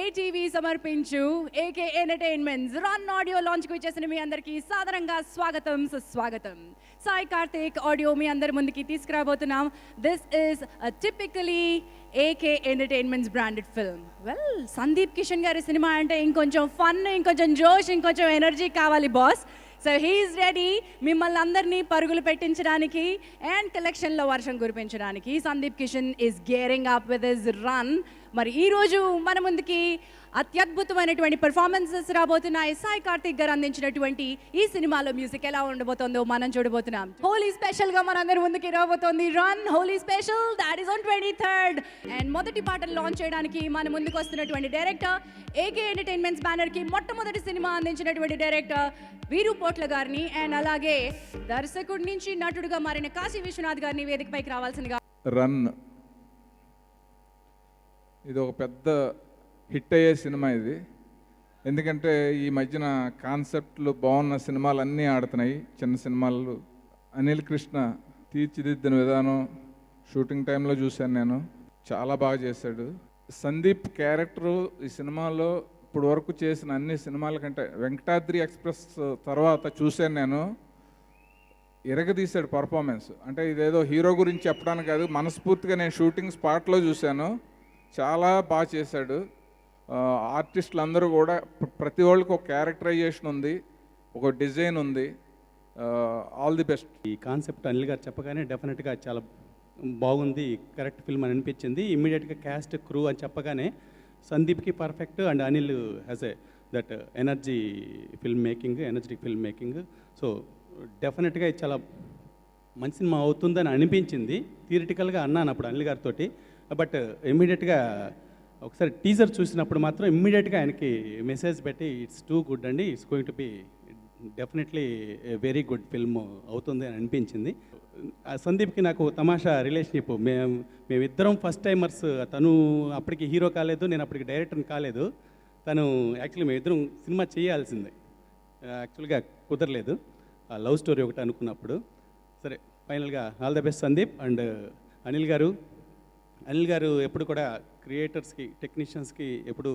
ATV సమర్పించు AK entertainments run audio launch కు వచ్చేసిన మీ అందరికీ సాదరంగా స్వాగతం సుస్వాగతం. సాయి కార్తిక్ ఆడియో మీ అందరి ముందుకి తీసుకురాబోతున్నాం. This is typically AK entertainments branded film. Well, Sandeep Kishan గారి సినిమా అంటే ఇంకొంచెం ఫన్, ఇంకొంచెం జోష్, ఇంకొంచెం ఎనర్జీ కావాలి బాస్. సో హీఈస్ రెడీ మిమ్మల్ని అందరినీ పరుగులు పెట్టించడానికి అండ్ కలెక్షన్లో వర్షం కురిపించడానికి. Sandeep Kishan is gearing up with his run. మరి ఈరోజు మన ముందుకి అత్యద్భుతమైనటువంటి పెర్ఫార్మెన్సెస్ రాబోతున్నాయి. సాయి కార్తిక్ గారు అందించినటువంటి ఈ సినిమాలో మ్యూజిక్ ఎలా ఉండబోతుందో మనం చూడబోతున్నాం. హోలీ స్పెషల్ గా మనందరి ముందుకి రాబోతోంది run Holi special, that is on 23rd. And మొదటి పాటను లాంచ్ చేయడానికి మన ముందుకు వస్తున్నటువంటి డైరెక్టర్, ఏకే ఎంటర్టైన్మెంట్స్ బ్యానర్ కి మొట్టమొదటి సినిమా అందించినటువంటి డైరెక్టర్ వీరు పోట్ల గారిని, అండ్ అలాగే దర్శకుడి నుంచి నటుడుగా మారిన కాశీ విశ్వనాథ్ గారిని వేదికపైకి రావాల్సిందిగా. రన్ ఇది ఒక పెద్ద హిట్ అయ్యే సినిమా ఇది. ఎందుకంటే ఈ మధ్యన కాన్సెప్ట్లు బాగున్న సినిమాలు అన్నీ ఆడుతున్నాయి. చిన్న సినిమాలు అనిల్ కృష్ణ తీర్చిదిద్దిన విధానం షూటింగ్ టైంలో చూశాను నేను, చాలా బాగా చేశాడు. సందీప్ క్యారెక్టరు ఈ సినిమాలో ఇప్పుడు వరకు చేసిన అన్ని సినిమాల కంటే వెంకటాద్రి ఎక్స్ప్రెస్ తర్వాత చూశాను నేను, ఇరగదీశాడు పర్ఫార్మెన్స్. అంటే ఇదేదో హీరో గురించి చెప్పడానికి కాదు, మనస్ఫూర్తిగా నేను షూటింగ్ స్పాట్లో చూశాను, చాలా బాగా చేశాడు. ఆర్టిస్టులు అందరూ కూడా ప్రతి వాళ్ళకి ఒక క్యారెక్టరైజేషన్ ఉంది, ఒక డిజైన్ ఉంది. All the best. ఈ కాన్సెప్ట్ అనిల్ గారు చెప్పగానే డెఫినెట్గా చాలా బాగుంది, కరెక్ట్ ఫిల్మ్ అని అనిపించింది. ఇమ్మీడియట్గా క్యాస్ట్ క్రూ అని చెప్పగానే సందీప్కి perfect and Anil has a that energy film making, energetic film making. So డెఫినెట్గా ఇది చాలా మంచి సినిమా అవుతుందని అనిపించింది. థియరిటికల్గా అన్నాను అప్పుడు అనిల్ గారితో, బట్ ఇమ్మీడియట్గా ఒకసారి టీజర్ చూసినప్పుడు మాత్రం ఇమ్మీడియట్గా ఆయనకి మెసేజ్ పెట్టి ఇట్స్ టూ గుడ్ అండి, it's going to be definitely very good film అవుతుంది అని అనిపించింది. సందీప్కి నాకు తమాషా రిలేషన్షిప్. మేమిద్దరం ఫస్ట్ టైమర్స్. తను అప్పటికి హీరో కాలేదు, నేను అప్పటికి డైరెక్టర్ని కాలేదు. తను యాక్చువల్లీ మేమిద్దరం సినిమా చేయాల్సిందే, యాక్చువల్గా కుదరలేదు. లవ్ స్టోరీ ఒకటి అనుకున్నప్పుడు. సరే, ఫైనల్గా all the best Sandeep. And Anil గారు ఎప్పుడు కూడా క్రియేటర్స్కి, టెక్నీషియన్స్కి ఎప్పుడు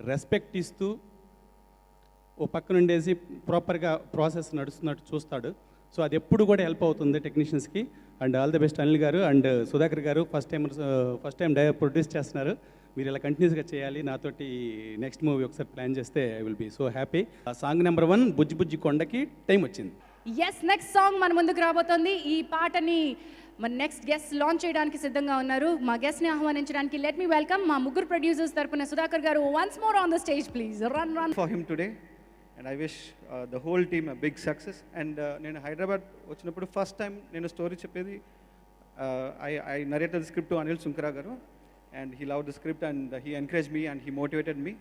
రెస్పెక్ట్ ఇస్తూ ఓ పక్కన ఉండేసి ప్రాపర్గా ప్రాసెస్ నడుస్తున్నట్టు చూస్తాడు. సో అది ఎప్పుడు కూడా హెల్ప్ అవుతుంది టెక్నీషియన్స్కి. And all the best Anil గారు. అండ్ సుధాకర్ గారు ఫస్ట్ టైం ప్రొడ్యూస్ చేస్తున్నారు, మీరు ఇలా కంటిన్యూస్గా చేయాలి. నాతోటి నెక్స్ట్ మూవీ ఒకసారి ప్లాన్ చేస్తే I will be so happy. Song number 1 బుజ్జి బుజ్జి కొండకి టైం వచ్చింది. ఎస్, నెక్స్ట్ సాంగ్ మన ముందుకు రాబోతోంది. ఈ పాటని మన నెక్స్ట్ గెస్ట్ లాంచ్ చేయడానికి సిద్ధంగా ఉన్నారు. మా గెస్ట్ని ఆహ్వానించడానికి లెట్ మీ వెల్కమ్ మా ముగ్గురు ప్రొడ్యూసర్స్ తరపున సుధాకర్ గారు. Once more on the stage please. Run for him today and I wish the whole team a big success. And నేను హైదరాబాద్ వచ్చినప్పుడు ఫస్ట్ టైం నేను స్టోరీ చెప్పేది, I narrated the script to Anil Sunkara గారు, and he love the script and he encourage me and he motivated me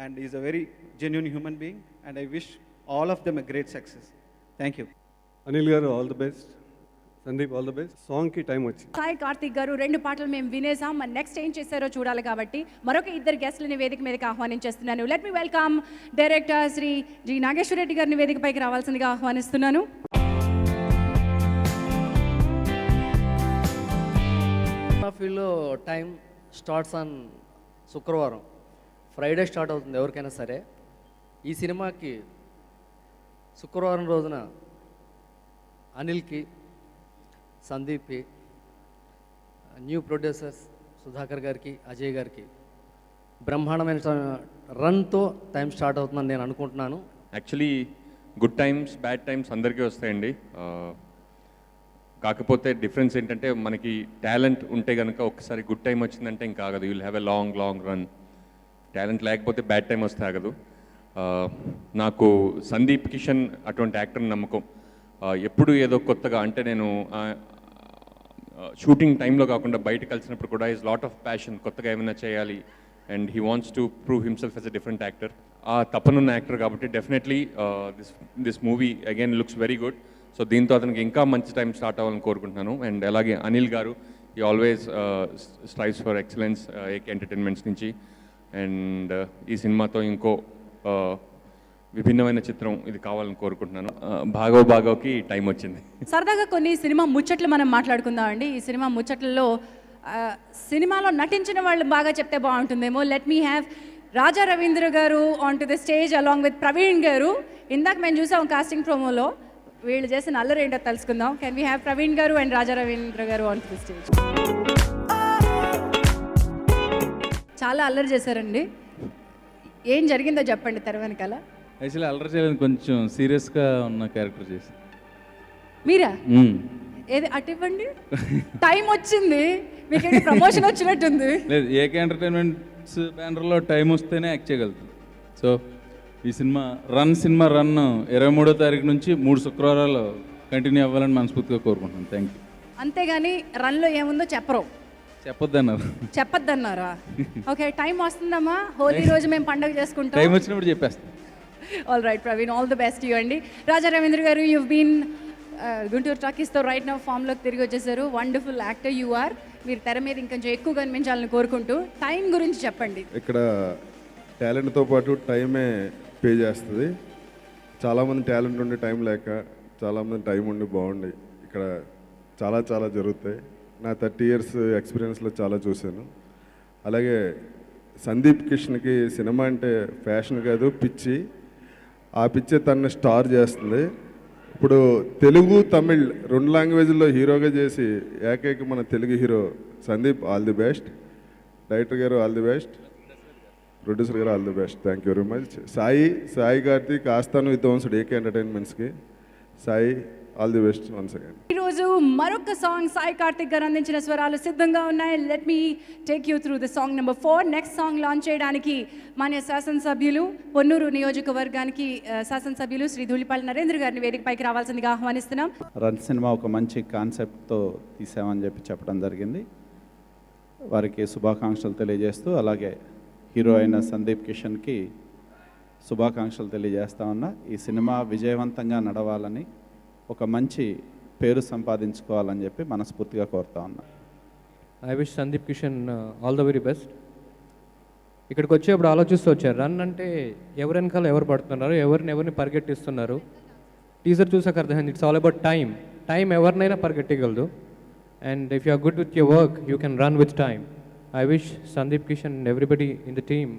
and is a very genuine human being and I wish all of them a great success. Thank you. Anil గారు all the best, Sandeep all the best. సాంగ్కి time వచ్చింది. సాయి కార్తిక్ గారు 2 పాటలు మేము వినేసాం, మరి next ఏం చేశారో చూడాలి కాబట్టి మరొక 2 గెస్ట్లని వేదిక మీదకి ఆహ్వానించేస్తున్నాను. Let me welcome director Shri G Nageswara Reddy గారిని వేదికపైకి రావాల్సిందిగా ఆహ్వానిస్తున్నాను. ఫీల్డ్లో టైం స్టార్ట్స్ ఆన్ శుక్రవారం, ఫ్రైడే స్టార్ట్ అవుతుంది ఎవరికైనా సరే. ఈ సినిమాకి శుక్రవారం రోజున అనిల్కి, సందీప్కి, న్యూ ప్రొడ్యూసర్స్ సుధాకర్ గారికి, అజయ్ గారికి బ్రహ్మాండమైన రన్తో టైం స్టార్ట్ అవుతుందని నేను అనుకుంటున్నాను. Actually good times, bad times అందరికీ వస్తాయండి. కాకపోతే డిఫరెన్స్ ఏంటంటే మనకి టాలెంట్ ఉంటే కనుక ఒకసారి గుడ్ టైం వచ్చిందంటే ఇంకా ఆగదు. You will have a long run. Talent లేకపోతే బ్యాడ్ టైం వస్తే ఆగదు. నాకు సందీప్ కిషన్ అటువంటి యాక్టర్ నమ్మకం. ఎప్పుడు ఏదో కొత్తగా, అంటే నేను షూటింగ్ టైంలో కాకుండా బయట కలిసినప్పుడు కూడా ఈజ్ లాట్ ఆఫ్ ప్యాషన్, కొత్తగా ఏమైనా చేయాలి and he wants to prove himself as a different actor. ఆ తపనున్న యాక్టర్ కాబట్టి definitely this movie again looks very good. So దీంతో అతనికి ఇంకా మంచి టైం స్టార్ట్ అవ్వాలని కోరుకుంటున్నాను. అండ్ అలాగే అనిల్ గారు, ఈ always strives for excellence AK entertainments నుంచి. అండ్ ఈ సినిమాతో ఇంకో విభిన్నమైన చిత్రం ఇది కావాలని కోరుకుంటున్నాను. భాగవకి టైం వచ్చింది. సరదాగా కొన్ని సినిమా ముచ్చట్లు మనం మాట్లాడుకుందాం అండి. ఈ సినిమా ముచ్చట్లలో సినిమాలో నటించిన వాళ్ళు బాగా చెప్తే బాగుంటుందేమో. లెట్ మీ హ్యావ్ రాజా రవీంద్ర గారు on to the stage along with Praveen గారు. ఇందాక మేము చూసాం కాస్టింగ్ ప్రోమోలో, వీళ్ళు చేసిన అల్లరి ఏంటో తెలుసుకుందాం. కెన్ వీ హ్యావ్ ప్రవీణ్ గారు అండ్ రాజా రవీంద్ర గారు ఆన్ టు ద స్టేజ్. చాలా అల్లరి చేశారండి, ఏం జరిగిందో చెప్పండి తెర వెనకాల. యాక్చువల్లీ అల్లరి చేయలేదు, కొంచెం సీరియస్గా ఉన్న క్యారెక్టర్ చేసి. మీరా? ఏది అటు ఇవ్వండి, టైం వచ్చింది, మీకు ప్రమోషన్ వచ్చినట్టుంది. లేదు, ఏకే ఎంటర్టైన్మెంట్స్ బ్యానర్లో టైం వస్తేనే యాక్ట్ చేయగలుగుతుంది. సో ఈ సినిమా రన్ 23వ తారీఖు నుంచి 3 శుక్రవారాలు కంటిన్యూ అవ్వాలని మనస్ఫూర్తిగా కోరుకుంటున్నాను. Thank you. అంతేగాని రన్లో ఏముందో చెప్పరు, చెప్పొద్దన్నారు. చెప్పొద్దన్నారా? ఓకే, టైం వస్తుందమ్మా, హోలీ రోజు మేము పండుగ చేసుకుంటాం. టైం వచ్చినప్పుడు చెప్పేస్తాం. All right Praveen, all the best you అండి. రాజా రవీంద్ర గారు, యూ బీన్ గుంటూరు టాకీస్తో రైట్ నౌ ఫామ్లోకి తిరిగి వచ్చేసారు. Wonderful actor you are. మీరు తెర మీద ఇంకొంచెం ఎక్కువ కనిపించాలని కోరుకుంటూ టైం గురించి చెప్పండి. ఇక్కడ టాలెంట్తో పాటు టైమే పే చేస్తుంది. చాలామంది టాలెంట్ ఉండి టైం లేక, చాలామంది టైం ఉండి బాగుండి ఇక్కడ చాలా చాలా జరుగుతాయి. నా 30 years ఎక్స్పీరియన్స్లో చాలా చూశాను. అలాగే సందీప్ కిషన్కి సినిమా అంటే ఫ్యాషన్ కాదు, పిచ్చి. ఆ పిచ్చే తనని స్టార్ చేస్తుంది. ఇప్పుడు తెలుగు తమిళ్ 2 లాంగ్వేజ్లో హీరోగా చేసి ఏకైక మన Telugu hero Sandeep. All the best. Director గారు ఆల్ ది బెస్ట్. ప్రొడ్యూసర్ గారు all the best. Thank you very much. Sai Karthik ఆస్థాను విద్వాంసుడు ఏకే ఎంటర్టైన్మెంట్స్కి. Sai all the best once again. ఈరోజు మరొక సాంగ్ సాయి కార్తిక్ గారు అందించిన స్వరాలు సిద్ధంగా ఉన్నాయి. Let me take you through the song number 4. Next song launch చేయడానికి మాన్య శాసనసభ్యులు, పొన్నూరు నియోజకవర్గానికి శాసనసభ్యులు శ్రీ ధూళిపాళి నరేంద్ర గారిని వేదికపైకి రావాల్సిందిగా ఆహ్వానిస్తున్నాం. రన్ సినిమా ఒక మంచి కాన్సెప్ట్తో తీసామని చెప్పడం జరిగింది. వారికి శుభాకాంక్షలు తెలియజేస్తూ, అలాగే హీరో అయిన సందీప్ కిషన్కి శుభాకాంక్షలు తెలియజేస్తా ఉన్నా. ఈ సినిమా విజయవంతంగా నడవాలని, ఒక మంచి పేరు సంపాదించుకోవాలని చెప్పి మనస్ఫూర్తిగా కోరుతా ఉన్నా. I wish Sandeep Kishan all the very best. ఇక్కడికి వచ్చేప్పుడు ఆలోచిస్తూ వచ్చారు, రన్ అంటే ఎవరి వెనకాల ఎవరు పడుతున్నారు, ఎవరిని పరిగెట్టిస్తున్నారు. టీజర్ చూసాక అర్థమైంది, it's all about time. Time ఎవరినైనా పరిగెట్టగలదు. And if you are good with your work, you can run with time. I wish Sandeep Kishan and everybody in the team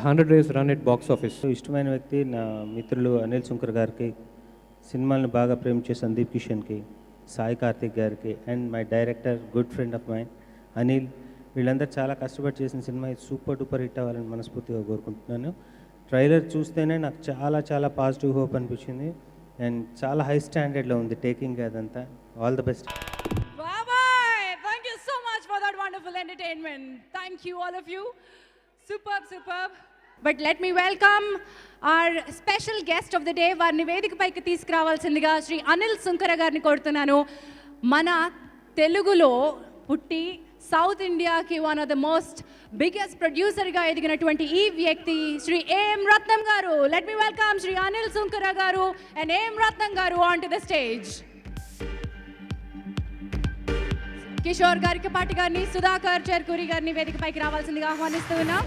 100 days run at box office. ఇష్టమైన వ్యక్తి నా మిత్రులు అనిల్ శంకర్ గారికి, సినిమాలను బాగా ప్రేమించే సందీప్ కిషన్కి, సాయి కార్తిక్ గారికి, and my director good friend of mine Anil, వీళ్ళందరూ చాలా కష్టపడి చేసిన సినిమా సూపర్ డూపర్ హిట్ అవ్వాలని మనస్ఫూర్తిగా కోరుకుంటున్నాను. ట్రైలర్ చూస్తేనే నాకు చాలా చాలా పాజిటివ్ హోప్ అనిపించింది. అండ్ చాలా హై స్టాండర్డ్లో ఉంది టేకింగ్ అదంతా. All the best. Thank you so much for that wonderful entertainment. Thank you all of you. Superb, superb. But let me welcome our special guest of the day. వారిని వేదికపైకి తీసుకురావాల్సిందిగా శ్రీ అనిల్ సుంకర గారిని కోరుతున్నాను. మన తెలుగులో పుట్టి సౌత్ ఇండియాకి one of the most biggest ప్రొడ్యూసర్గా ఎదిగినటువంటి ఈ వ్యక్తి Shri AM Ratnam garu. Let me welcome Shri Anil Sunkara garu and AM Ratnam garu on to the stage. Kishore గారికి పాటి గారిని, సుధాకర్ చెర్కూరి గారిని వేదికపైకి రావాల్సిందిగా ఆహ్వానిస్తూ ఉన్నాం.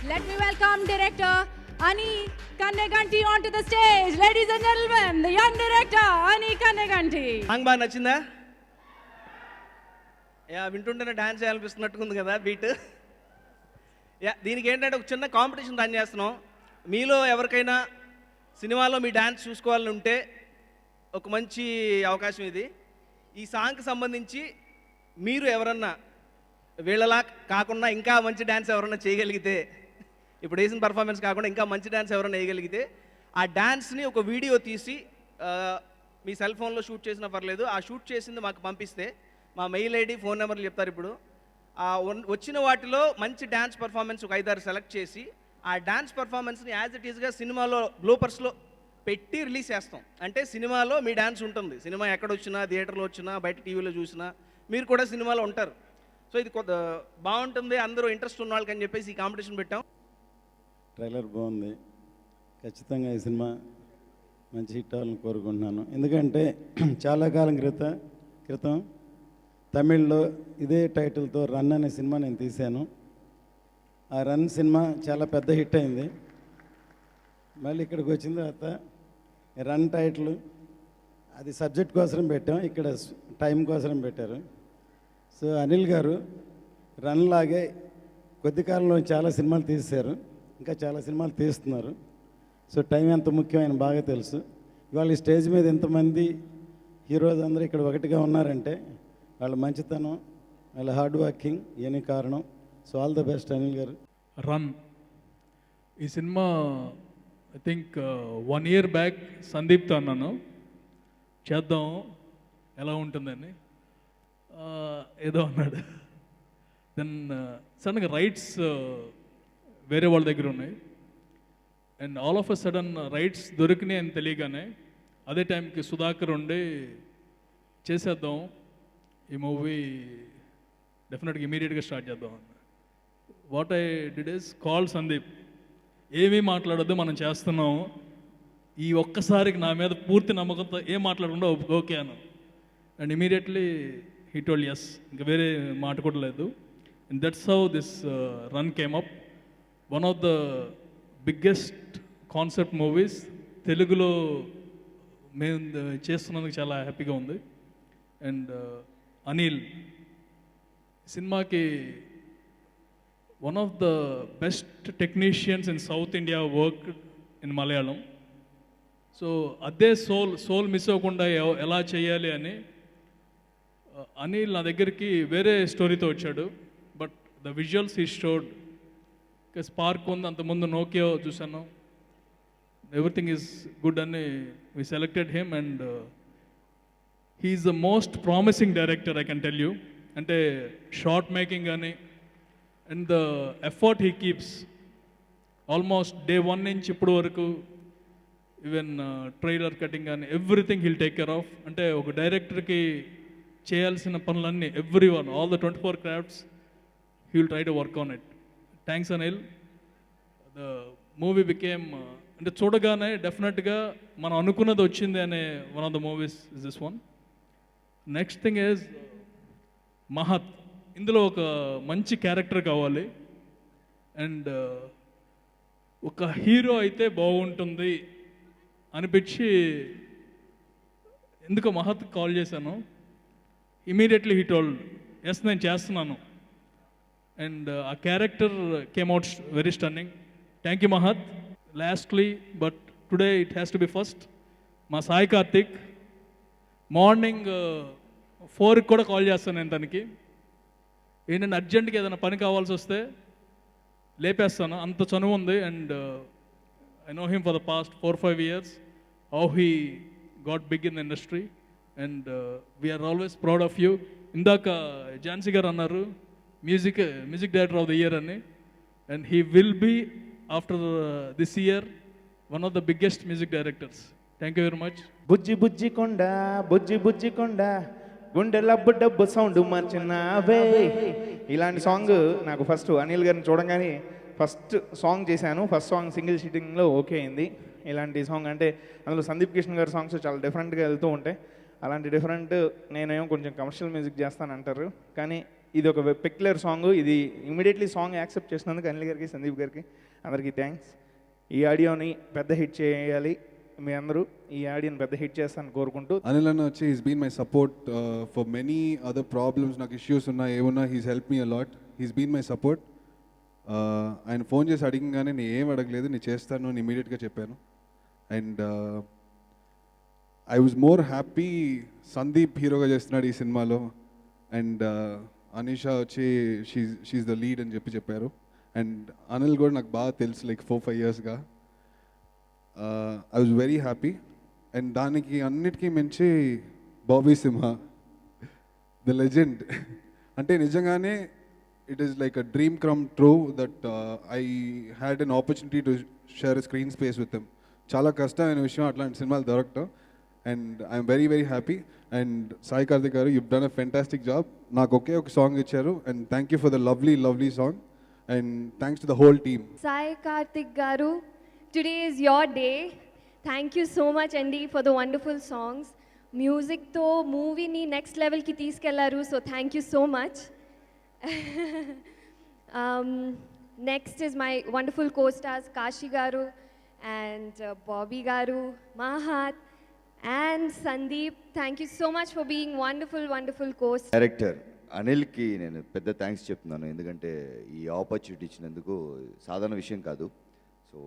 Let me welcome director Ani Kanneganti on to the stage. Ladies and gentlemen, the young director Ani Kanneganti. Song బాగా నచ్చిందా? యా, వింటుంటేనే డాన్స్ చేయాలనిపిస్తున్నట్టుగా ఉంది కదా బీట్. యా, దీనికి ఏంటంటే ఒక చిన్న కాంపిటీషన్ రన్ చేస్తున్నాం. మీలో ఎవరికైనా సినిమాలో మీ డాన్స్ చూసుకోవాలని ఉంటే ఒక మంచి అవకాశం ఇది. ఈ సాంగ్కి సంబంధించి మీరు ఎవరన్నా వీళ్ళలా కాకుండా ఇంకా మంచి డ్యాన్స్ ఎవరన్నా చేయగలిగితే, ఇప్పుడు వేసిన పర్ఫార్మెన్స్ కాకుండా ఇంకా మంచి డ్యాన్స్ ఎవరన్నా వేయగలిగితే, ఆ డ్యాన్స్ని ఒక వీడియో తీసి మీ సెల్ ఫోన్లో షూట్ చేసినా పర్లేదు, ఆ షూట్ చేసింది మాకు పంపిస్తే మా మెయిల్ ఐడి, ఫోన్ నెంబర్లు చెప్తారు. ఇప్పుడు వచ్చిన వాటిలో మంచి డ్యాన్స్ పర్ఫార్మెన్స్ ఒక 5-6 సెలెక్ట్ చేసి, ఆ డ్యాన్స్ పర్ఫార్మెన్స్ని యాజ్ ఇట్ ఈస్గా సినిమాలో బ్లూపర్స్లో పెట్టి రిలీజ్ చేస్తాం. అంటే సినిమాలో మీ డ్యాన్స్ ఉంటుంది. సినిమా ఎక్కడ వచ్చినా, థియేటర్లో వచ్చినా, బయట టీవీలో చూసినా మీరు కూడా సినిమాలో ఉంటారు. సో ఇది కొద్ది బాగుంటుంది, అందరూ ఇంట్రెస్ట్ ఉన్న వాళ్ళకి అని చెప్పేసి ఈ కాంపిటీషన్ పెట్టాం. ట్రైలర్ బాగుంది. ఖచ్చితంగా ఈ సినిమా మంచి హిట్ అవ్వాలని కోరుకుంటున్నాను. ఎందుకంటే చాలా కాలం క్రితం తమిళ్లో ఇదే టైటిల్తో రన్ అనే సినిమా నేను తీశాను. ఆ రన్ సినిమా చాలా పెద్ద హిట్ అయింది. మళ్ళీ ఇక్కడికి వచ్చిన తర్వాత రన్ టైటిల్ అది సబ్జెక్ట్ కోసం పెట్టాం, ఇక్కడ టైం కోసం పెట్టారు. సో అనిల్ గారు రన్ లాగే కొద్ది కాలంలో చాలా సినిమాలు తీశారు, ఇంకా చాలా సినిమాలు తీస్తున్నారు. సో టైం ఎంత ముఖ్యం ఆయన బాగా తెలుసు. ఇవాళ ఈ స్టేజ్ మీద ఎంతమంది హీరోస్ అందరూ ఇక్కడ ఒకటిగా ఉన్నారంటే వాళ్ళ మంచితనం, వాళ్ళ హార్డ్ వర్కింగ్ ఇవన్నీ కారణం. So all the best Anil గారు. రన్ ఈ సినిమా ఐ థింక్ 1 year బ్యాక్ సందీప్తో అన్నాను చేద్దాం ఎలా ఉంటుందని, ఏదో అన్నాడు. దెన్ సడన్గా రైట్స్ వేరే వాళ్ళ దగ్గర ఉన్నాయి and all of a sudden rights దొరికినాయి అని తెలియగానే అదే టైంకి సుధాకర్ ఉండి చేసేద్దాం ఈ మూవీ, డెఫినెట్గా ఇమీడియట్గా స్టార్ట్ చేద్దాం అన్న. What I did is call Sandeep, ఏమీ మాట్లాడొద్దు మనం చేస్తున్నాం, ఈ ఒక్కసారికి నా మీద పూర్తి నమ్మకంతో ఏం మాట్లాడకుండా ఓకే అన్న. And immediately he told yes, ఇంకా వేరే మాట కూడా లేదు. And that's how this run came up. One of the biggest concept movies తెలుగులో మేము చేస్తున్నందుకు చాలా హ్యాపీగా ఉంది. అండ్ అనిల్ సినిమాకి one of the best technicians in South India worked in Malayalam. So అదే సోల్ మిస్ అవ్వకుండా ఎలా చేయాలి అని అనిల్ నా దగ్గరికి వేరే స్టోరీతో వచ్చాడు. But the visuals he showed, spark ఉంది, అంతకుముందు నోకియో చూశాను, ఎవ్రీథింగ్ ఈజ్ గుడ్ అని we selected him. And he's the most promising director I can tell you. అంటే షార్ట్ మేకింగ్ కానీ and the effort he keeps almost day 1 నుంచి ఇప్పుడు వరకు, ఈవెన్ ట్రైలర్ కటింగ్ కానీ everything he'll take care of. అంటే ఒక డైరెక్టర్కి చేయాల్సిన పనులన్నీ everyone, all the 24 crafts he will try to work on it. Thanks Anil. The movie became అంటే చూడగానే డెఫినెట్గా మనం అనుకున్నది వచ్చింది అనే one of the movies is this one. Next thing is మహత్. ఇందులో ఒక మంచి క్యారెక్టర్ కావాలి అండ్ ఒక హీరో అయితే బాగుంటుంది అనిపించి ఎందుకో మహత్ కాల్ చేశాను. ఇమీడియట్లీ హీ టోల్డ్ ఎస్ నేను చేస్తున్నాను. అండ్ ఆ character came out very stunning. Thank you Mahat. Lastly but today it has to be first, మా సాయి కార్తిక్. మార్నింగ్ 4కి కూడా కాల్ చేస్తాను నేను తనకి. ఏంటంటే అర్జెంట్గా ఏదైనా పని కావాల్సి వస్తే లేపేస్తాను, అంత చనువు ఉంది. And I know him for the past 4-5 years, how he got big in the industry and we're always proud of you. ఇందాక ఝాన్సీ గారు అన్నారు music director of the year అని, and he will be after this year one of the biggest music directors. Thank you very much. బుజ్జి బుజ్జి కొండ బుజ్జి బుజ్జి కొండ గుండె లబ్బు డబ్బు సౌండ్ మార్చినావే. ఇలాంటి సాంగ్ నాకు ఫస్ట్ అనిల్ గారిని చూడగానే ఫస్ట్ సాంగ్ చేశాను. ఫస్ట్ సాంగ్ సింగిల్ షీటింగ్లో ఓకే అయింది. ఇలాంటి సాంగ్ అంటే అందులో సందీప్ కిషన్ గారి సాంగ్స్ చాలా డిఫరెంట్గా వెళ్తూ ఉంటాయి. అలాంటి డిఫరెంట్ నేనేమో కొంచెం కమర్షియల్ మ్యూజిక్ చేస్తాను అంటారు, కానీ ఇది ఒక పెక్యులర్ సాంగ్. ఇది ఇమీడియట్లీ సాంగ్ యాక్సెప్ట్ చేసినందుకు అనిల్ గారికి, సందీప్ గారికి అందరికీ థ్యాంక్స్. ఈ ఆడియోని పెద్ద హిట్ చేయాలి మీ అందరూ, ఈ ఆడియోని పెద్ద హిట్ చేస్తాను కోరుకుంటూ. అనిల్ అన్న వచ్చి is been my support for many other problems. నాకు ఇష్యూస్ ఉన్నా ఏమున్నా he's help me a lot. He's been my support. ఆయన ఫోన్ చేసి అడిగగానే నేను ఏం అడగలేదు, నేను చేస్తాను అని ఇమీడియట్గా చెప్పాను. And I was more happy Sandeep హీరోగా చేస్తున్నాడు ఈ సినిమాలో. అండ్ అనిషా వచ్చి షీఈ్ ద లీడ్ అని చెప్పారు. అండ్ అనిల్ కూడా నాకు బాగా తెలుసు, లైక్ 4-5 yearsగా. I was very happy. And దానికి అన్నిటికీ మించి బాబీ సింహ ద లెజెండ్. అంటే నిజంగానే it is like a dream come true that I had an opportunity to share screen space with him. చాలా కష్టమైన విషయం అట్లాంటి సినిమాలు దొరకటం. And I'm very very happy. And Sai Karthik గారు, you've done a fantastic job. నాకు ఒకే ఒక సాంగ్ ఇచ్చారు. And thank you for the lovely song. And thanks to the whole team. Sai Karthik గారు, today is your day. Thank you so much అండి for the wonderful songs. మ్యూజిక్తో మూవీని next లెవెల్కి తీసుకెళ్లారు. So thank you so much. Next is my wonderful co-stars Kashi గారు and Bobby garu, Mahat and Sandeep. Thank you so much for being wonderful co-stars. Director అనిల్కి నేను పెద్ద thanks చెప్తున్నాను, ఎందుకంటే ఈ ఆపర్చునిటీ ఇచ్చినందుకు సాధారణ విషయం కాదు. సో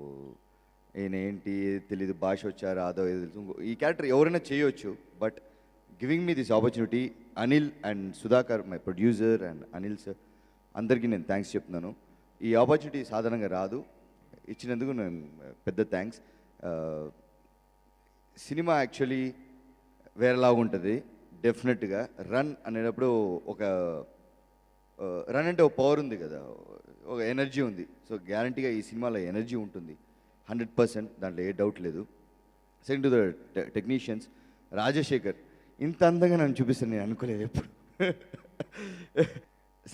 ఈయన ఏంటి తెలీదు, భాష వచ్చా రాదో ఏదో తెలుసు, ఈ క్యారెక్టర్ ఎవరైనా చేయొచ్చు, but giving me this opportunity Anil and Sudhakar my producer and Anil sir అందరికీ నేను థ్యాంక్స్ చెప్తున్నాను. ఈ ఆపర్చునిటీ సాధారణంగా రాదు, ఇచ్చినందుకు నేను పెద్ద థ్యాంక్స్. సినిమా యాక్చువల్లీ వేరేలాగా ఉంటుంది డెఫినెట్గా. రన్ అనేటప్పుడు ఒక రన్ అంటే ఒక పవర్ ఉంది కదా, ఒక ఎనర్జీ ఉంది. సో గ్యారంటీగా ఈ సినిమాలో ఎనర్జీ ఉంటుంది 100%, దాంట్లో ఏ డౌట్ లేదు. Second to the technicians, Rajasekhar ఇంత అందంగా నన్ను చూపిస్తాను నేను అనుకోలేదు ఎప్పుడు.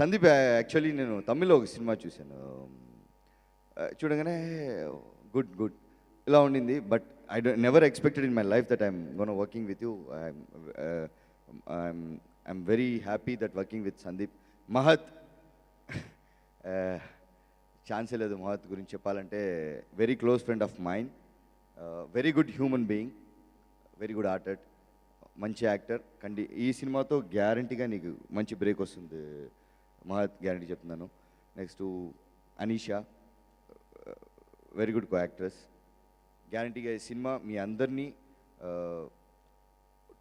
సందీప్ యాక్చువల్లీ నేను తమిళ్లో ఒక సినిమా చూశాను, చూడగానే గుడ్ ఇలా ఉండింది. But I never expected in my life that I'm gone working with you. I'm very happy that working with Sandeep. Mahat ఛాన్సే లేదు మహత్ గురించి చెప్పాలంటే. Very close friend of mind, very good human being, very good artist, మంచి actor. ఈ సినిమాతో గ్యారంటీగా నీకు మంచి బ్రేక్ వస్తుంది మహత్, గ్యారంటీ చెప్తున్నాను. Next Anisha, very good co actress. గ్యారంటీగా ఈ సినిమా మీ అందరినీ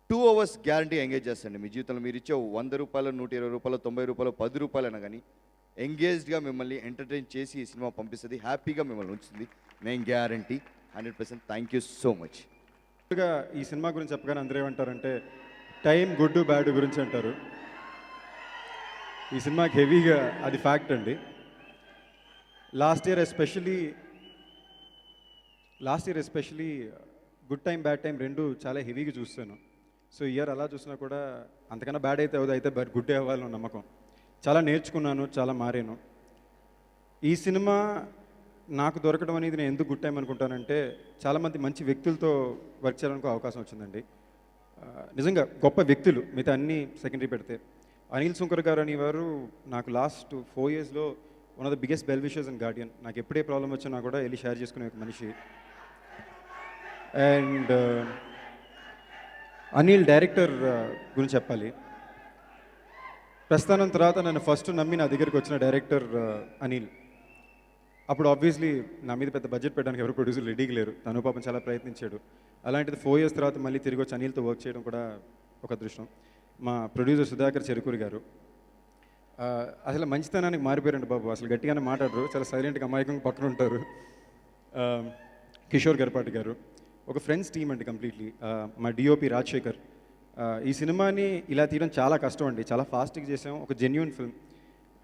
2 hours గ్యారంటీగా ఎంగేజ్ చేస్తాండి. మీ జీవితంలో మీరు ఇచ్చే 100 రూపాయలు, 120 రూపాయలు, 90 రూపాయలు, 10 రూపాయలు అయినా కానీ ఎంగేజ్డ్గా మిమ్మల్ని ఎంటర్టైన్ చేసి ఈ సినిమా పంపిస్తుంది, హ్యాపీగా మిమ్మల్ని ఉంచుతుంది. నేను guarantee 100%. Thank you so much. ఈ సినిమా గురించి చెప్పగానే అందరూ ఏమంటారంటే టైం గుడ్ బ్యాడ్ గురించి అంటారు. ఈ సినిమాకి హెవీగా అది ఫ్యాక్ట్ అండి. Last year especially good time bad time రెండు చాలా హెవీగా చూస్తాను. సో ఇయర్ అలా చూసినా కూడా అంతకన్నా బ్యాడ్ అయితే అయితే బట్ గుడ్ అవ్వాలని నమ్మకం. చాలా నేర్చుకున్నాను, చాలా మారాను. ఈ సినిమా నాకు దొరకడం అనేది నేను ఎందుకు గుడ్ టైం అనుకుంటానంటే చాలామంది మంచి వ్యక్తులతో వర్క్ చేయడానికి అవకాశం వచ్చిందండి. నిజంగా గొప్ప వ్యక్తులు, మిగతా అన్నీ సెకండరీ పెడితే. అనిల్ సుంకర్ గారు అనేవారు నాకు లాస్ట్ 4 yearsలో one of the biggest well wishers and guardian. నాకు ఎప్పుడే ప్రాబ్లం వచ్చినా కూడా వెళ్ళి షేర్ చేసుకునే ఒక మనిషి. అండ్ అనిల్ డైరెక్టర్ గురించి చెప్పాలి. ప్రస్థానం తర్వాత నన్ను ఫస్ట్ నమ్మి నా దగ్గరికి వచ్చిన డైరెక్టర్ అనిల్. అప్పుడు ఆబ్వియస్లీ నా మీద పెద్ద బడ్జెట్ పెట్టడానికి ఎవరు ప్రొడ్యూసర్ రెడీగా లేరు, తను పాపం చాలా ప్రయత్నించాడు. అలాంటిది 4 years తర్వాత మళ్ళీ తిరిగి వచ్చి అనిల్తో వర్క్ చేయడం కూడా ఒక అదృష్టం. మా ప్రొడ్యూసర్ సుధాకర్ చెరుకూరి గారు అసలు మంచితనానికి మారిపోయారండి బాబు. అసలు గట్టిగానే మాట్లాడరు, చాలా సైలెంట్గా అమాయకంగా పక్కన ఉంటారు. కిషోర్ గర్పాటి గారు, ఒక ఫ్రెండ్స్ టీమ్ అండి కంప్లీట్లీ. మా డిఓపి రాజశేఖర్. ఈ సినిమాని ఇలా తీయడం చాలా కష్టం అండి, చాలా ఫాస్ట్గా చేసాం, ఒక జెన్యూన్ ఫిల్మ్.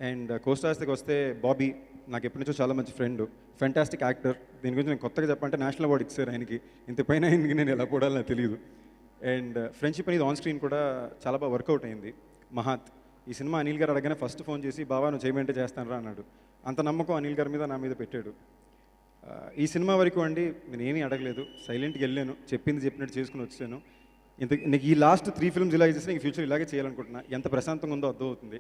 అండ్ కోస్టార్స్కి వస్తే బాబీ నాకు ఎప్పటి నుంచో చాలా మంచి ఫ్రెండ్, ఫెంటాస్టిక్ యాక్టర్. దీని గురించి నేను కొత్తగా చెప్పాలంటే నేషనల్ అవార్డు ఇచ్చారు ఆయనకి. ఇంతపైన ఆయనకి నేను ఎలా పోడాలో నాకు తెలియదు. అండ్ ఫ్రెండ్షిప్ అనేది ఆన్ స్క్రీన్ కూడా చాలా బాగా వర్కౌట్ అయింది. మహాత్, ఈ సినిమా అనిల్ గారు అడగానే ఫస్ట్ ఫోన్ చేసి బాబా నువ్వు చేయమంటే చేస్తాను రా అన్నాడు. అంత నమ్మకం అనిల్ గారి మీద నా మీద పెట్టాడు. ఈ సినిమా వరకు అండి నేను ఏమీ అడగలేదు, సైలెంట్గా వెళ్ళాను, చెప్పింది చెప్పినట్టు చేసుకుని వచ్చాను. నీకు ఈ లాస్ట్ 3 films ఇలా చేస్తే నీకు ఫ్యూచర్ ఇలాగే చేయాలనుకుంటున్నా. ఎంత ప్రశాంతంగా ఉందో అర్థమవుతుంది.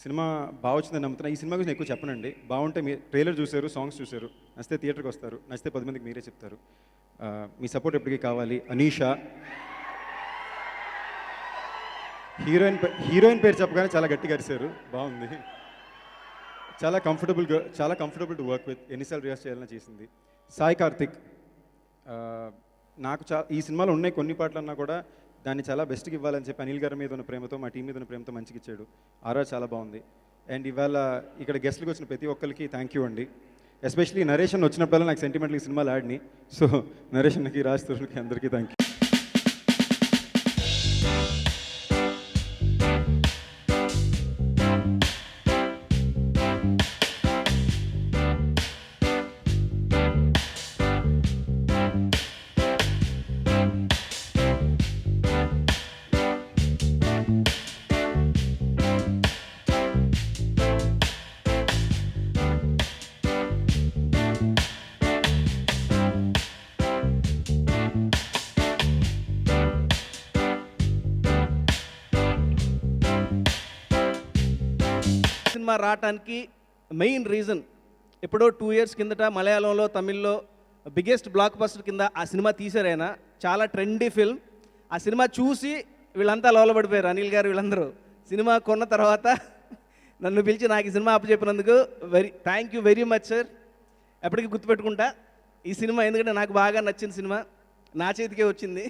సినిమా బాగా వచ్చిందని నమ్ముతున్నా. ఈ సినిమా గురించి ఎక్కువ చెప్పనండి, బాగుంటే మీ ట్రైలర్ చూశారు, సాంగ్స్ చూశారు, నచ్చితే థియేటర్కి వస్తారు, నచ్చితే 10 మందికి మీరే చెప్తారు. మీ సపోర్ట్ ఎప్పటికీ కావాలి. అనీషా హీరోయిన్ పేరు చెప్పగానే చాలా గట్టిగా అరిశారు, బాగుంది. చాలా కంఫర్టబుల్ టు వర్క్ విత్, ఎన్నిసార్లు రియాజ్ చేయాలని చేసింది. సాయి కార్తిక్, నాకు ఈ సినిమాలో ఉన్నాయి కొన్ని పాటలన్నా కూడా దాన్ని చాలా బెస్ట్గా ఇవ్వాలని చెప్పి అనిల్ గారి మీద ఉన్న ప్రేమతో, మా టీం మీద ఉన్న ప్రేమతో మంచిగా ఇచ్చాడు. ఆరా చాలా బాగుంది. అండ్ ఇవాళ ఇక్కడ గెస్ట్లకు వచ్చిన ప్రతి ఒక్కరికి థ్యాంక్ యూ అండి. ఎస్పెషలీ నరేషన్ వచ్చినప్పుడల్లా నాకు సెంటిమెంటల్ ఈ సినిమాలు ఆడిని. సో నరేషన్కి, రాజ్ తరుణ్కి అందరికీ థ్యాంక్ యూ. సినిమా రావటానికి మెయిన్ రీజన్ ఎప్పుడో 2 years కిందట మలయాళంలో, తమిళ్లో బిగ్గెస్ట్ బ్లాక్ బస్టర్ కింద ఆ సినిమా తీశారైనా. చాలా ట్రెండీ ఫిల్మ్. ఆ సినిమా చూసి వీళ్ళంతా లోలబడిపోయారు, అనిల్ గారు వీళ్ళందరూ. సినిమా కొన్న తర్వాత నన్ను పిలిచి నాకు ఈ సినిమా అప్పచెప్పినందుకు thank you very much sir. ఎప్పటికీ గుర్తుపెట్టుకుంటా ఈ సినిమా, ఎందుకంటే నాకు బాగా నచ్చిన సినిమా, నా చేతికే వచ్చింది.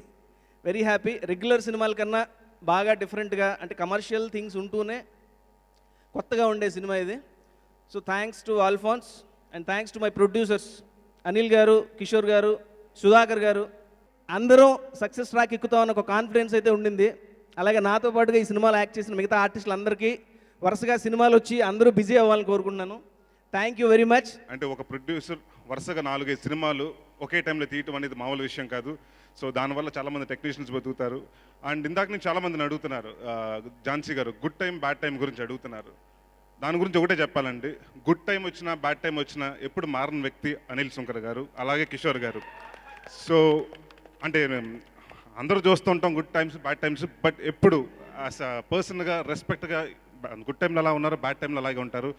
Very happy. రెగ్యులర్ సినిమాల కన్నా బాగా డిఫరెంట్గా, అంటే కమర్షియల్ థింగ్స్ ఉంటూనే కొత్తగా ఉండే సినిమా ఇది. So thanks to Alphonse and thanks to my producers Anil గారు, కిషోర్ గారు, సుధాకర్ గారు. అందరం సక్సెస్ ట్రాక్ ఎక్కుతామన్న ఒక కాన్ఫిడెన్స్ అయితే ఉండింది. అలాగే నాతో పాటుగా ఈ సినిమాలో యాక్ట్ చేసిన మిగతా ఆర్టిస్టులందరికీ వరుసగా సినిమాలు వచ్చి అందరూ బిజీ అవ్వాలని కోరుకుంటున్నాను. Thank you very much. అంటే ఒక ప్రొడ్యూసర్ వరుసగా 4-5 సినిమాలు ఒకే టైంలో తీయటం అనేది మామూలు విషయం కాదు. సో దానివల్ల చాలామంది టెక్నీషియన్స్ బతుకుతారు. అండ్ ఇందాక నుంచి చాలామందిని అడుగుతున్నారు, ఝాన్సీ గారు గుడ్ టైం బ్యాడ్ టైం గురించి అడుగుతున్నారు. దాని గురించి ఒకటే చెప్పాలండి, గుడ్ టైం వచ్చినా బ్యాడ్ టైం వచ్చినా ఎప్పుడు మారని వ్యక్తి అనిల్ సుంకర్ గారు, అలాగే కిషోర్ గారు. సో అంటే అందరూ చూస్తుంటాం good times bad times, but ఎప్పుడు యాజ్ అ పర్సన్గా రెస్పెక్ట్గా గుడ్ టైంలో అలా ఉన్నారు, బ్యాడ్ టైంలో అలాగే ఉంటారు.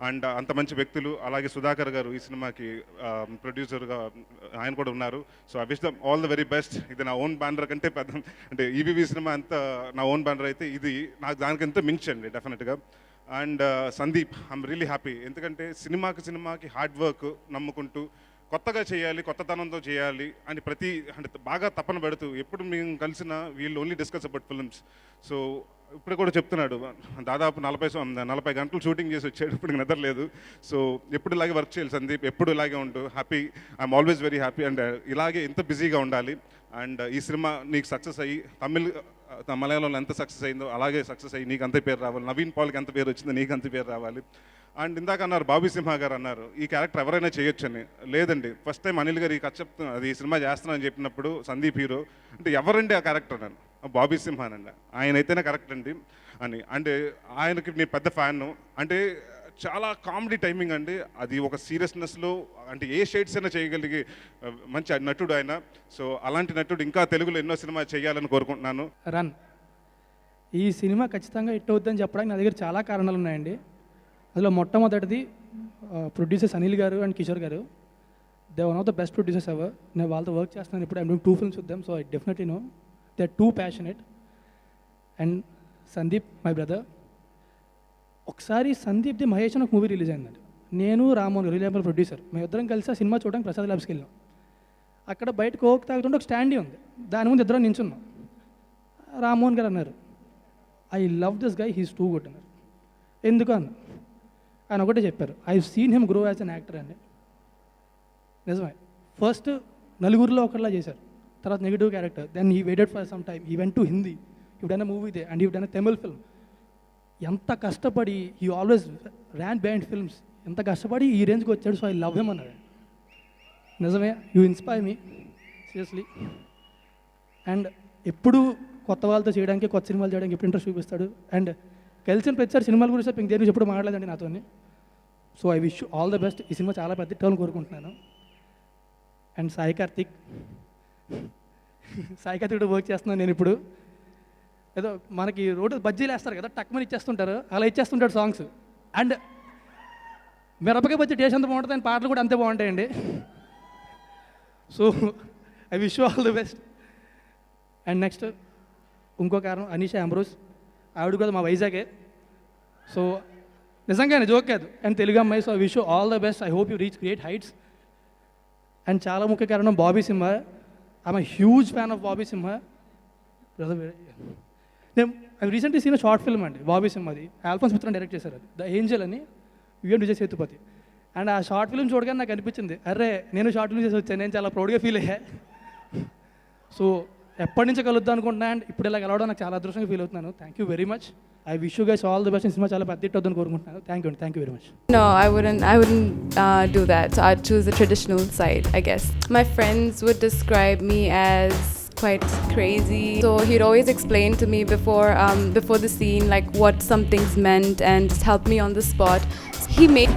అండ్ అంత మంచి వ్యక్తులు. అలాగే సుధాకర్ గారు ఈ సినిమాకి ప్రొడ్యూసర్గా ఆయన కూడా ఉన్నారు. So I wish them all the very best. ఇది నా ఓన్ బ్యానర్ కంటే పెద్ద, అంటే ఈవీవీ సినిమా అంతా నా ఓన్ బ్యానర్ అయితే ఇది నాకు దానికంతా మించండి డెఫినెట్గా. And Sandeep, I'm really happy. ఎందుకంటే సినిమాకి హార్డ్ వర్క్ నమ్ముకుంటూ కొత్తగా చేయాలి, కొత్తతనంతో చేయాలి అని అంటే బాగా తపన పెడుతూ ఎప్పుడు మేము కలిసిన వీళ్ళు only discuss about films. So ఇప్పుడు కూడా చెప్తున్నాడు, దాదాపు 40 గంటలు షూటింగ్ చేసి వచ్చాడు, ఇప్పుడు నిద్రలేదు. సో ఎప్పుడు ఇలాగే వర్క్ చేయాలి సందీప్, ఎప్పుడు ఇలాగే ఉంటూ happy. I'm always very happy. And ఇలాగే ఇంత బిజీగా ఉండాలి. అండ్ ఈ సినిమా నీకు సక్సెస్ అయ్యి మలయాళంలో ఎంత సక్సెస్ అయిందో అలాగే సక్సెస్ అయ్యి నీకు అంతే పేరు రావాలి. నవీన్ పాల్కి ఎంత పేరు వచ్చిందో నీకు అంత పేరు రావాలి. అండ్ ఇందాక అన్నారు బాబీ సింహ గారు అన్నారు ఈ క్యారెక్టర్ ఎవరైనా చేయొచ్చని. లేదండి, ఫస్ట్ టైం అనిల్ గారు ఈ కథ అది ఈ సినిమా చేస్తున్నానని చెప్పినప్పుడు సందీప్ హీరో అంటే ఎవరండి ఆ క్యారెక్టర్ అని, బాబీ సింహానండి, ఆయన అయితేనే కరెక్ట్ అండి అని. అంటే ఆయనకి నేను పెద్ద ఫ్యాన్. అంటే చాలా కామెడీ టైమింగ్ అండి, అది ఒక సీరియస్నెస్లో అంటే ఏ షేడ్స్ అయినా చేయగలిగే మంచి నటుడు ఆయన. సో అలాంటి నటుడు ఇంకా తెలుగులో ఎన్నో సినిమా చేయాలని కోరుకుంటున్నాను. రన్ ఈ సినిమా ఖచ్చితంగా హిట్ అవుతుందని చెప్పడానికి నా దగ్గర చాలా కారణాలు ఉన్నాయండి. అందులో మొట్టమొదటిది ప్రొడ్యూసర్స్ అనిల్ గారు అండ్ కిషోర్ గారు. They one of the best producers ever. నేను వాళ్ళతో వర్క్ చేస్తున్నాను ఇప్పుడు. I'm doing 2 films with them, so I definitely know they are too passionate. And Sandeep my brother. ఒకసారి సందీప్ది మహేష్ అని ఒక మూవీ రిలీజ్ అయిందండి. నేను రామోహన్ రిలయబుల్ ప్రొడ్యూసర్ మేమిద్దరం కలిసి ఆ సినిమా చూడడానికి ప్రసాద్ ల్యాబ్స్కి వెళ్ళాం. అక్కడ బయట కోక్ తాగుతుంటే ఒక స్టాండీ ఉంది, దాని ముందు ఇద్దరం నించున్నాం. రామోహన్ గారు అన్నారు I love this guy, he's too good అన్నారు. ఎందుకు అన్న ఆయన ఒకటే చెప్పారు, I seen him grow as an actor అండి. నిజమే, ఫస్ట్ నలుగురిలో ఒకరిలా చేశారు, తర్వాత negative character, then he waited for some time, he went to Hindi, he done a movie there and he done a Tamil film. ఎంత కష్టపడి he always ran behind films, ఎంత కష్టపడి ఈ రేంజ్కి వచ్చాడు. సో ఐ లవ్ హిమ్ అన్నాడు. నిజమే, you inspire me seriously. And ఎప్పుడు కొత్త వాళ్ళతో చేయడానికి, కొత్త సినిమాలు చేయడానికి ఎప్పుడు ఇంట్రెస్ట్ చూపిస్తాడు. అండ్ కలిసిన ప్రతిసారి సినిమాల గురించి ఇంక దేని గురించి ఎప్పుడు మాట్లాడలేదండి నాతో. So I wish all the best. ఈ సినిమా చాలా పెద్ద హిట్ కోరుకుంటున్నాను. అండ్ సాయి కార్తిక్ వర్క్ చేస్తున్నాను నేను ఇప్పుడు. ఏదో మనకి రోడ్డు బజ్జీలు వేస్తారు కదా, టక్మని ఇచ్చేస్తుంటారు, అలా ఇచ్చేస్తుంటాడు సాంగ్స్. అండ్ మిరపకాయ బజ్జీ టేస్ట్ ఎంత బాగుంటుంది, అండ్ పాటలు కూడా అంతే బాగుంటాయండి. So I wish all the best. And next ఇంకో కారణం అనీషా అంబ్రోస్, ఆవిడ కూడా మా వైజాగే. సో నిజంగానే జోక్ కాదు, అండ్ తెలుగు అమ్మాయి. So I wish all the best. I hope you reach great heights. And చాలా ముఖ్య కారణం Bobby Simha. I'm a huge fan of Bobby Simha. నేను I recently seen short film అండి బాబీ సింహది, ఆల్ఫోన్స్ మిత్రన్ డైరెక్ట్ చేశారు, అది ద ఏంజల్ అని, విజయ్ సేతుపతి. అండ్ ఆ షార్ట్ ఫిల్మ్ చూడగానే నాకు అనిపించింది, అరే నేను షార్ట్ ఫిల్మ్ చేసి వచ్చాను, నేను చాలా ప్రౌడ్గా ఫీల్ అయ్యా. సో ఎప్పటి నుంచి కలుద్దాం అనుకుంటున్నా, అండ్ ఇప్పుడు ఇలా కలవడం నాకు చాలా అదృష్టంగా ఫీల్ అవుతున్నాను. Thank you very much. I wish you guys all the best. Cinema చాలా పెద్ద హిట్ అవుతుందని కోరుకుంటున్నాను. Thank you very much. No, I wouldn't do that. So I'd choose the traditional side, I guess. My friends would describe me as quite crazy. So he'd always explain to me before the scene like what some things meant and just help me on the spot. He made